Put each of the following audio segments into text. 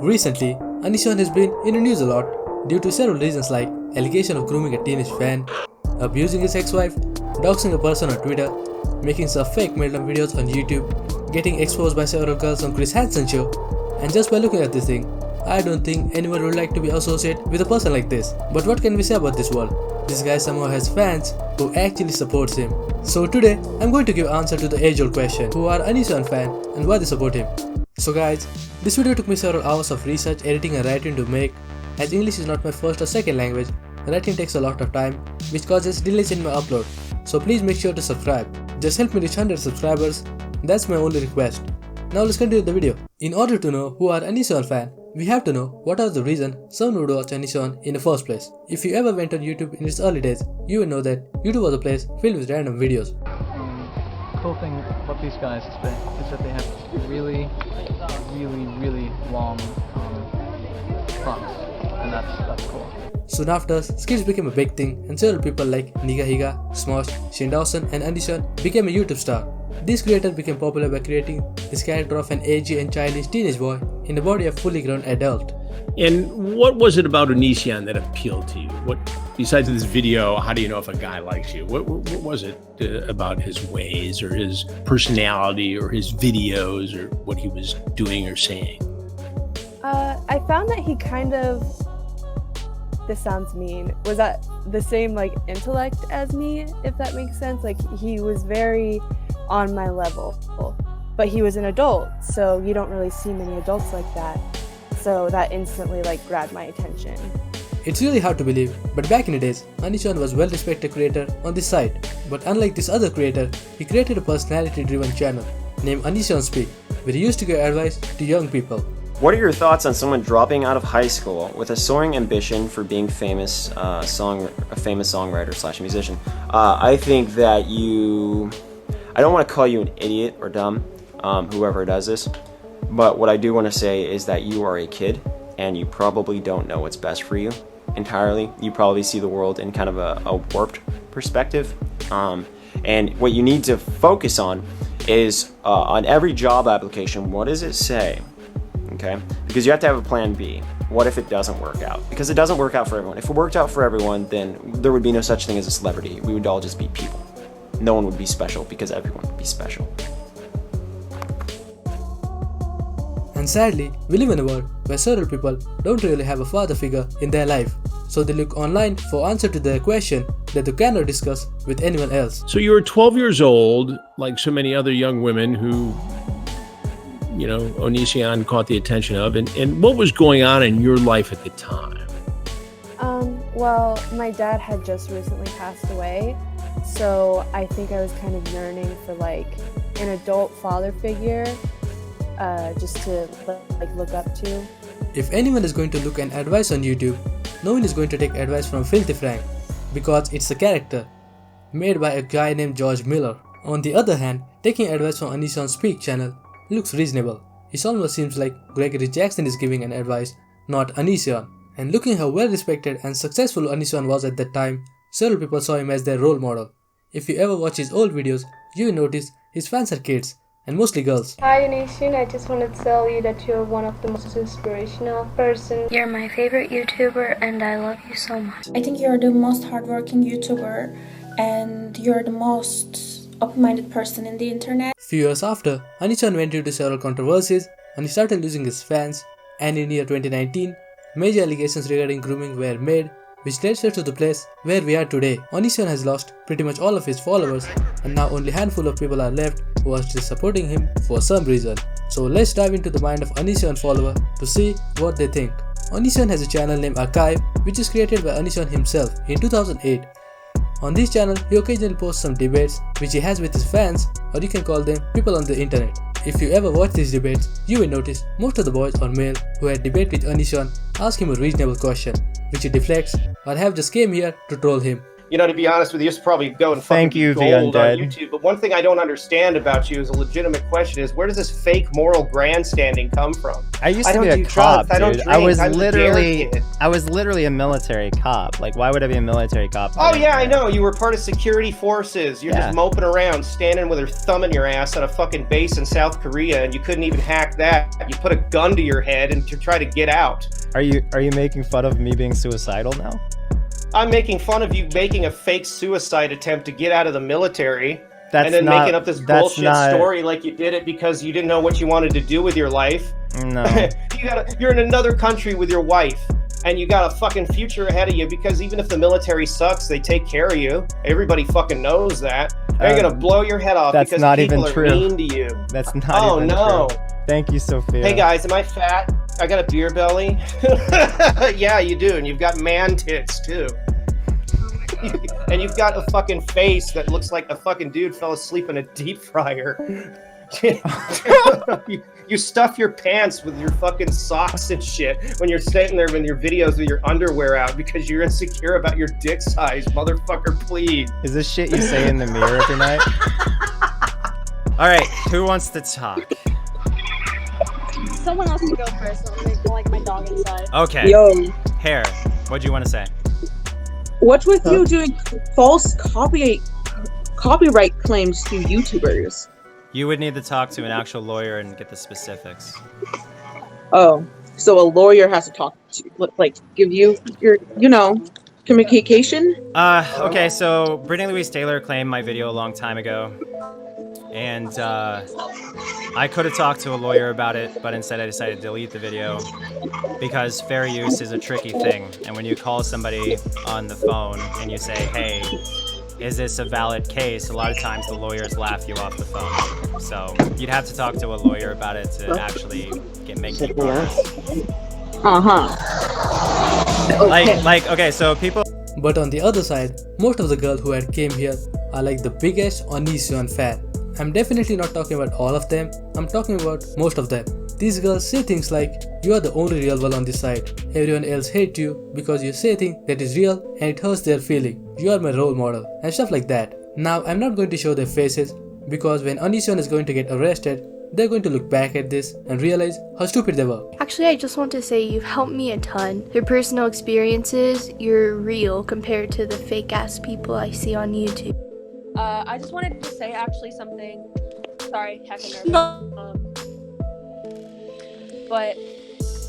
Recently, Onision has been in the news a lot due to several reasons like allegation of grooming a teenage fan, abusing his ex-wife, doxing a person on Twitter, making some fake Medlam videos on YouTube, getting exposed by several girls on Chris Hansen's show, and just by looking at this thing, I don't think anyone would like to be associated with a person like this. But what can we say about this world? This guy somehow has fans who actually supports him. So today, I'm going to give answer to the age-old question, who are Onision fan and why they support him. So guys, this video took me several hours of research, editing and writing to make. As English is not my first or second language, writing takes a lot of time, which causes delays in my upload. So please make sure to subscribe. Just help me reach 100 subscribers, that's my only request. Now let's continue the video. In order to know who are Onision fan, we have to know what are the reasons someone would watch Onision in the first place. If you ever went on YouTube in its early days, you will know that YouTube was a place filled with random videos. Cool thing about these guys is that they have really long fronts, and that's cool. Soon after, skits became a big thing and several people like Nigahiga, Smosh, Shane Dawson and Onision became a YouTube star. This creator became popular by creating his character of an edgy and childish teenage boy in the body of a fully grown adult. And what was it about Onision that appealed to you? What, besides this video, how do you know if a guy likes you? What was it about his ways or his personality or his videos or what he was doing or saying? I found that he kind of, this sounds mean, was at the same intellect as me, if that makes sense. Like, he was very on my level, but he was an adult, so you don't really see many adults like that. So that instantly grabbed my attention. It's really hard to believe, but back in the days, Onision was a well-respected creator on this site. But unlike this other creator, he created a personality-driven channel named Onision Speak, where he used to give advice to young people. What are your thoughts on someone dropping out of high school with a soaring ambition for being a famous songwriter / musician? I think that I don't want to call you an idiot or dumb, whoever does this, but what I do want to say is that you are a kid and you probably don't know what's best for you entirely. You probably see the world in kind of a warped perspective, and what you need to focus on is on every job application, what does it say? Okay? Because you have to have a plan B. What if it doesn't work out? Because it doesn't work out for everyone. If it worked out for everyone, then there would be no such thing as a celebrity. We would all just be people. No one would be special because everyone would be special. And sadly, we live in a world where several people don't really have a father figure in their life. So they look online for answer to their question that they cannot discuss with anyone else. So you were 12 years old, like so many other young women who, Onision caught the attention of. And what was going on in your life at the time? Well, my dad had just recently passed away. So I think I was kind of yearning for an adult father figure, just to look up to. If anyone is going to look and advice on YouTube, no one is going to take advice from Filthy Frank, because it's a character made by a guy named George Miller. On the other hand, taking advice from Onision Speak channel looks reasonable. It almost seems like Gregory Jackson is giving an advice, not Onision. And looking how well respected and successful Onision was at that time, several people saw him as their role model. If you ever watch his old videos, you will notice his fans are kids, and mostly girls. Hi Onision, I just wanted to tell you that you're one of the most inspirational person. You're my favorite YouTuber and I love you so much. I think you're the most hardworking YouTuber and you're the most open-minded person in the internet. Few years after, Onision went into several controversies and he started losing his fans, and in year 2019, major allegations regarding grooming were made, which led us to the place where we are today. Onision has lost pretty much all of his followers, and now only a handful of people are left who are still supporting him for some reason. So let's dive into the mind of Onision follower to see what they think. Onision has a channel named Archive, which is created by Onision himself in 2008. On this channel, he occasionally posts some debates which he has with his fans, or you can call them people on the internet. If you ever watch these debates, you will notice most of the boys or male who had debate with Onision ask him a reasonable question, which he deflects or have just came here to troll him. You know, to be honest with you, it's probably go and Thank fucking you, gold the on undead. YouTube. But one thing I don't understand about you is a legitimate question is, where does this fake moral grandstanding come from? I used I to don't be a do cop, drugs, I don't dude. drink, I was I was a dare kid. literally a military cop. Like, why would I be a military cop? Oh yeah, I know. You were part of security forces. You're Yeah. just moping around, standing with her thumb in your ass at a fucking base in South Korea, and you couldn't even hack that. You put a gun to your head and to try to get out. Are you making fun of me being suicidal now? I'm making fun of you making a fake suicide attempt to get out of the military. That's and then not- making up this that's bullshit not- story like you did it because you didn't know what you wanted to do with your life. No. You're in another country with your wife, and you got a fucking future ahead of you because even if the military sucks, they take care of you. Everybody fucking knows that. They're gonna blow your head off that's because not people even are true. mean to you. That's not Oh even no. true. Thank you, Sophia. Hey guys, am I fat? I got a beer belly. Yeah, you do, and you've got man tits too. And you've got a fucking face that looks like a fucking dude fell asleep in a deep fryer. You stuff your pants with your fucking socks and shit when you're sitting there in your videos with your underwear out because you're insecure about your dick size, motherfucker, please. Is this shit you say in the mirror every night? Alright, who wants to talk? Someone else can go first. I'll make like my dog inside. Okay. Yo, Hair, what do you want to say? what's with you doing false copyright claims to YouTubers? You would need to talk to an actual lawyer and get the specifics. Oh, so a lawyer has to talk to, like, give you your, communication? Okay, so Brittany Louise Taylor claimed my video a long time ago. And, I could have talked to a lawyer about it, but instead I decided to delete the video because fair use is a tricky thing. And when you call somebody on the phone and you say, hey, is this a valid case? A lot of times the lawyers laugh you off the phone. So you'd have to talk to a lawyer about it to actually make any progress. Okay, so people... But on the other side, most of the girls who had came here are like the biggest Onision fan. I'm definitely not talking about all of them, I'm talking about most of them. These girls say things like, you are the only real one on this side, everyone else hates you because you say things that is real and it hurts their feeling, you are my role model, and stuff like that. Now I'm not going to show their faces because when Onision is going to get arrested, they're going to look back at this and realize how stupid they were. Actually, I just want to say you've helped me a ton. Your personal experiences, you're real compared to the fake ass people I see on YouTube. I just wanted to say actually something. Sorry, heckin' nervous. But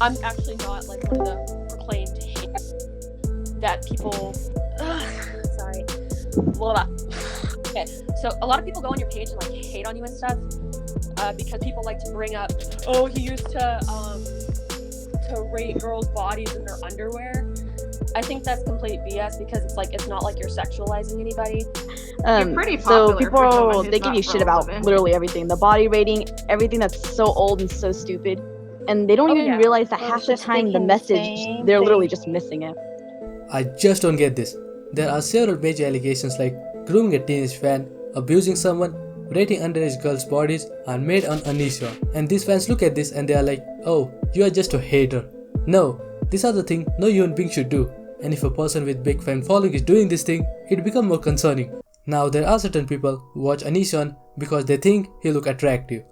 I'm actually not like one of the proclaimed hate that people. Sorry. Blah, blah. Okay, so a lot of people go on your page and like hate on you and stuff because people like to bring up, oh, he used to rate girls' bodies in their underwear. I think that's complete BS because it's not like you're sexualizing anybody. You're pretty popular. So people, they give you shit about literally everything. The body rating, everything that's so old and so stupid. And they don't even realize that half the time the message, they're literally just missing it. I just don't get this. There are several major allegations like grooming a teenage fan, abusing someone, rating underage girls' bodies are made on Onision. And these fans look at this and they are like, oh, you are just a hater. No, these are the things no human being should do. And if a person with big fan following is doing this thing, it becomes more concerning. Now there are certain people who watch Onision because they think he look attractive.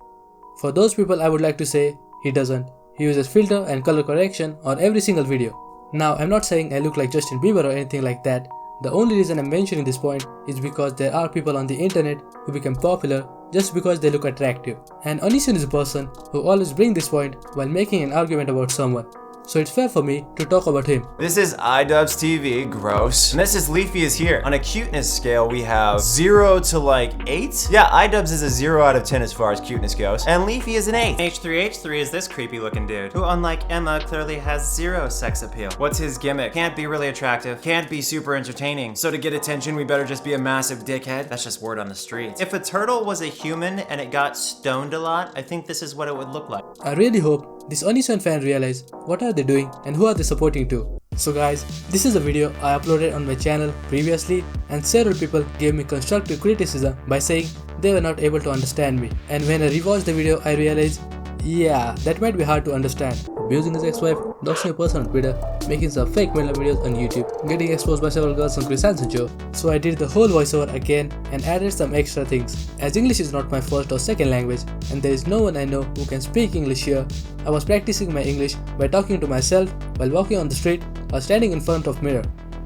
For those people I would like to say, he doesn't. He uses filter and color correction on every single video. Now I'm not saying I look like Justin Bieber or anything like that. The only reason I'm mentioning this point is because there are people on the internet who become popular just because they look attractive. And Onision is a person who always brings this point while making an argument about someone. So it's fair for me to talk about him. This is iDubbbz TV, gross. And this is Leafy is here. On a cuteness scale, we have 0 to like 8. Yeah, iDubbbz is a 0 out of 10 as far as cuteness goes. And Leafy is an 8. H3H3 is this creepy looking dude, who unlike Emma, clearly has 0 sex appeal. What's his gimmick? Can't be really attractive, can't be super entertaining. So to get attention, we better just be a massive dickhead? That's just word on the streets. If a turtle was a human and it got stoned a lot, I think this is what it would look like. I really hope this Onision fan realize what are they doing and who are they supporting to. So guys, this is a video I uploaded on my channel previously and several people gave me constructive criticism by saying they were not able to understand me. And when I rewatched the video I realized, yeah, that might be hard to understand. abusing his ex-wife, doxing a person on Twitter, making some fake metal videos on YouTube, getting exposed by several girls on Chris Hansen show. So I did the whole voiceover again and added some extra things. As English is not my first or second language and there is no one I know who can speak English here, I was practicing my English by talking to myself while walking on the street or standing in front of mirror.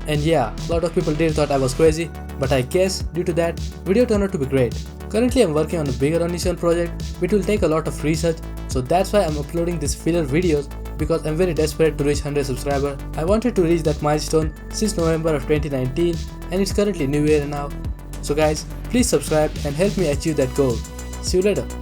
And yeah, a lot of people did thought I was crazy, but I guess due to that, video turned out to be great. Currently I'm working on a bigger Onision project which will take a lot of research, so that's why I'm uploading these filler videos because I'm very desperate to reach 100 subscribers. I wanted to reach that milestone since November of 2019 and it's currently New Year now. So guys, please subscribe and help me achieve that goal. See you later.